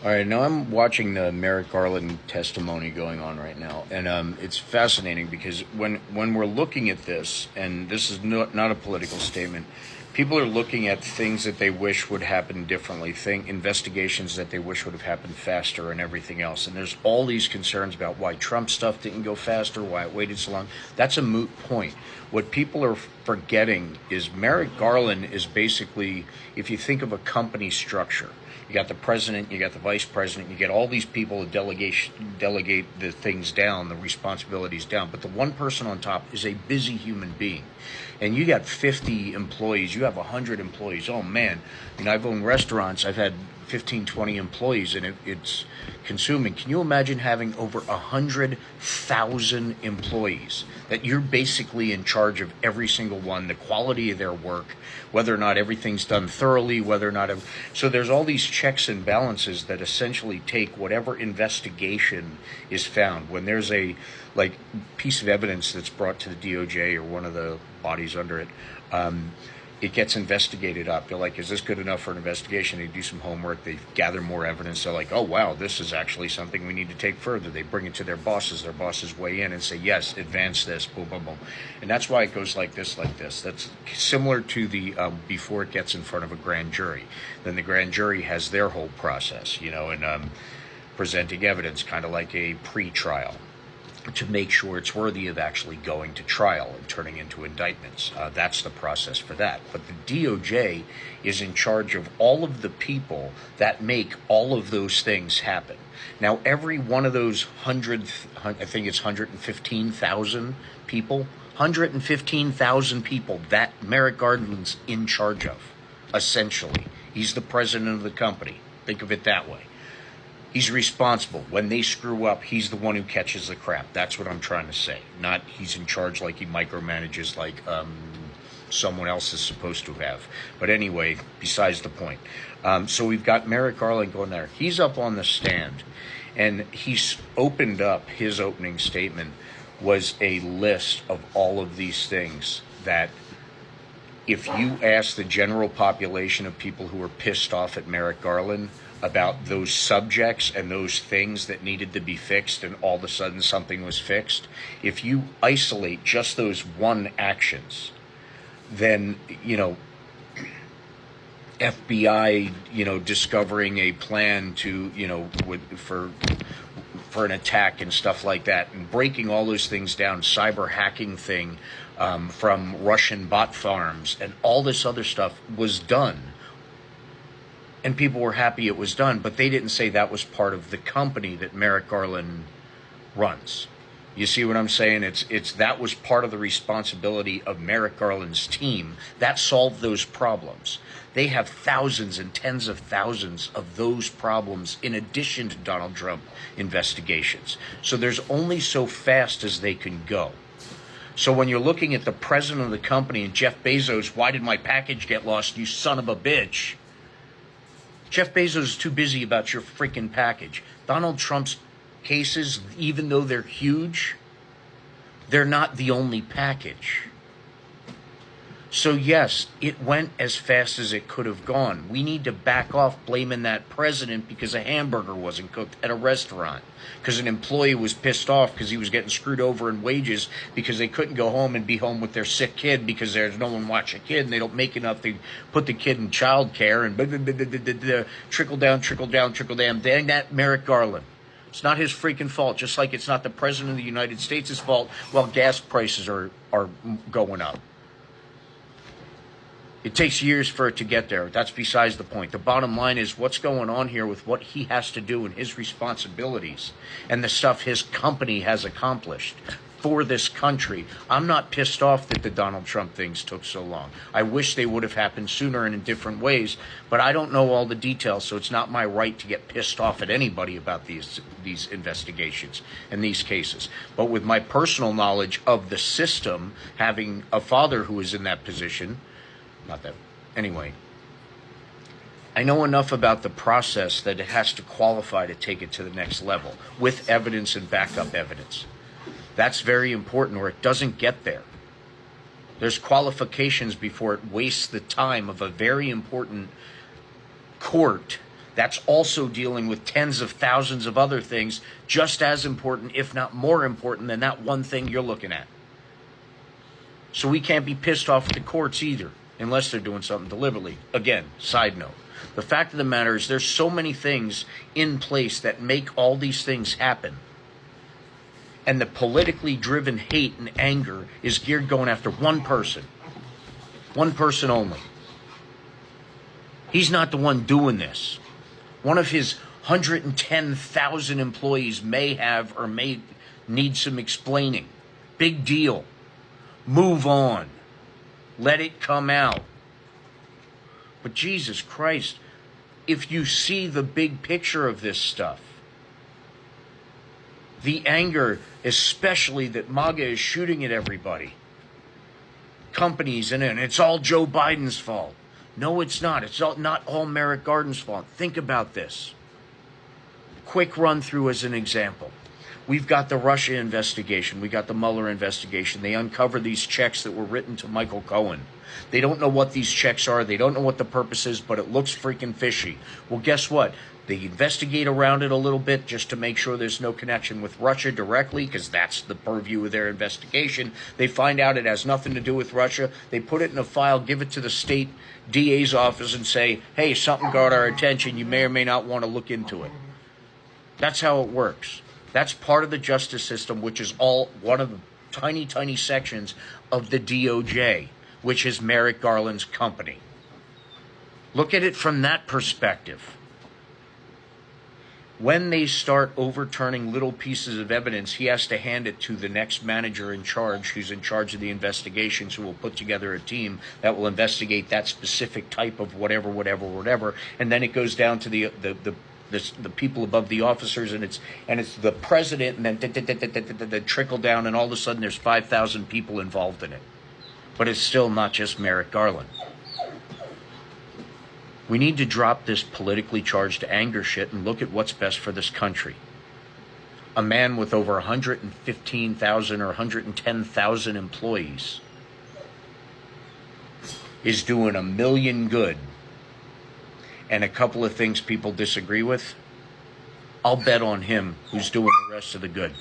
All right, now I'm watching the Merrick Garland testimony going on right now, and it's fascinating because when we're looking at this, and this is not a political statement, people are looking at things that they wish would happen differently, investigations that they wish would have happened faster, and everything else. And there's all these concerns about why Trump stuff didn't go faster, why it waited so long. That's a moot point. What people are forgetting is Merrick Garland is basically, if you think of a company structure. You got the president, you got the vice president, you get all these people to delegate the things down, the responsibilities down. But the one person on top is a busy human being. And you got 50 employees, you have 100 employees. Oh, man. I mean, I've owned restaurants. I've had 15, 20 employees, and it's consuming. Can you imagine having over 100,000 employees that you're basically in charge of every single one, the quality of their work, whether or not everything's done thoroughly, whether or not... So there's all these checks and balances that essentially take whatever investigation is found. When there's a piece of evidence that's brought to the DOJ or one of the bodies under it, it gets investigated up. They're like, is this good enough for an investigation? They do some homework. They gather more evidence. They're like, oh, wow, this is actually something we need to take further. They bring it to their bosses. Their bosses weigh in and say, yes, advance this, boom, boom, boom. And that's why it goes like this, like this. That's similar to the before it gets in front of a grand jury. Then the grand jury has their whole process, and presenting evidence, kind of like a pre-trial, to make sure it's worthy of actually going to trial and turning into indictments. That's the process for that. But the DOJ is in charge of all of the people that make all of those things happen. Now, every one of those I think it's 115,000 people, 115,000 people that Merrick Garland's in charge of, essentially. He's the president of the company. Think of it that way. He's responsible. When they screw up, he's the one who catches the crap. That's what I'm trying to say. Not he's in charge like he micromanages like someone else is supposed to have. But anyway, besides the point. So we've got Merrick Garland going there. He's up on the stand, and he's opened up, his opening statement was a list of all of these things that if you ask the general population of people who are pissed off at Merrick Garland about those subjects and those things that needed to be fixed, and all of a sudden something was fixed, if you isolate just those one actions, then, FBI, discovering a plan to, for an attack and stuff like that, and breaking all those things down, cyber hacking thing from Russian bot farms, and all this other stuff was done. And people were happy it was done, but they didn't say that was part of the company that Merrick Garland runs. You see what I'm saying? It's that was part of the responsibility of Merrick Garland's team. That solved those problems. They have thousands and tens of thousands of those problems in addition to Donald Trump investigations. So there's only so fast as they can go. So when you're looking at the president of the company and Jeff Bezos, why did my package get lost, you son of a bitch? Jeff Bezos is too busy about your freaking package. Donald Trump's cases, even though they're huge, they're not the only package. So yes, it went as fast as it could have gone. We need to back off blaming that president because a hamburger wasn't cooked at a restaurant, because an employee was pissed off because he was getting screwed over in wages because they couldn't go home and be home with their sick kid because there's no one watch a kid and they don't make enough to put the kid in child care, and trickle down, trickle down, trickle down. Dang that Merrick Garland. It's not his freaking fault, just like it's not the president of the United States' fault while gas prices are going up. It takes years for it to get there. That's besides the point. The bottom line is what's going on here with what he has to do and his responsibilities and the stuff his company has accomplished for this country. I'm not pissed off that the Donald Trump things took so long. I wish they would have happened sooner and in different ways, but I don't know all the details, so it's not my right to get pissed off at anybody about these investigations and these cases. But with my personal knowledge of the system, having a father who is in that position, not that. Anyway, I know enough about the process that it has to qualify to take it to the next level with evidence and backup evidence. That's very important, or it doesn't get there. There's qualifications before it wastes the time of a very important court That's also dealing with tens of thousands of other things just as important, if not more important, than that one thing you're looking at. So we can't be pissed off at the courts either, unless they're doing something deliberately. Again, side note. The fact of the matter is there's so many things in place that make all these things happen. And the politically driven hate and anger is geared going after one person. One person only. He's not the one doing this. One of his 110,000 employees may have or may need some explaining. Big deal. Move on. Let it come out. But Jesus Christ, if you see the big picture of this stuff, the anger, especially that MAGA is shooting at everybody, companies, and it's all Joe Biden's fault. No, it's not. It's not all Merrick Garland's fault. Think about this. Quick run through as an example. We've got the Russia investigation. We got the Mueller investigation. They uncover these checks that were written to Michael Cohen. They don't know what these checks are. They don't know what the purpose is, but it looks freaking fishy. Well, guess what? They investigate around it a little bit just to make sure there's no connection with Russia directly, because that's the purview of their investigation. They find out it has nothing to do with Russia. They put it in a file, give it to the state DA's office and say, hey, something got our attention. You may or may not want to look into it. That's how it works. That's part of the justice system, which is all one of the tiny, tiny sections of the DOJ, which is Merrick Garland's company. Look at it from that perspective. When they start overturning little pieces of evidence, he has to hand it to the next manager in charge, who's in charge of the investigations, who will put together a team that will investigate that specific type of whatever. And then it goes down to the people above the officers, and it's the president, and then the trickle down, and all of a sudden there's 5,000 people involved in it. But it's still not just Merrick Garland. We need to drop this politically charged anger shit and look at what's best for this country. A man with over 115,000 or 110,000 employees is doing a million good, and a couple of things people disagree with, I'll bet on him who's doing the rest of the good.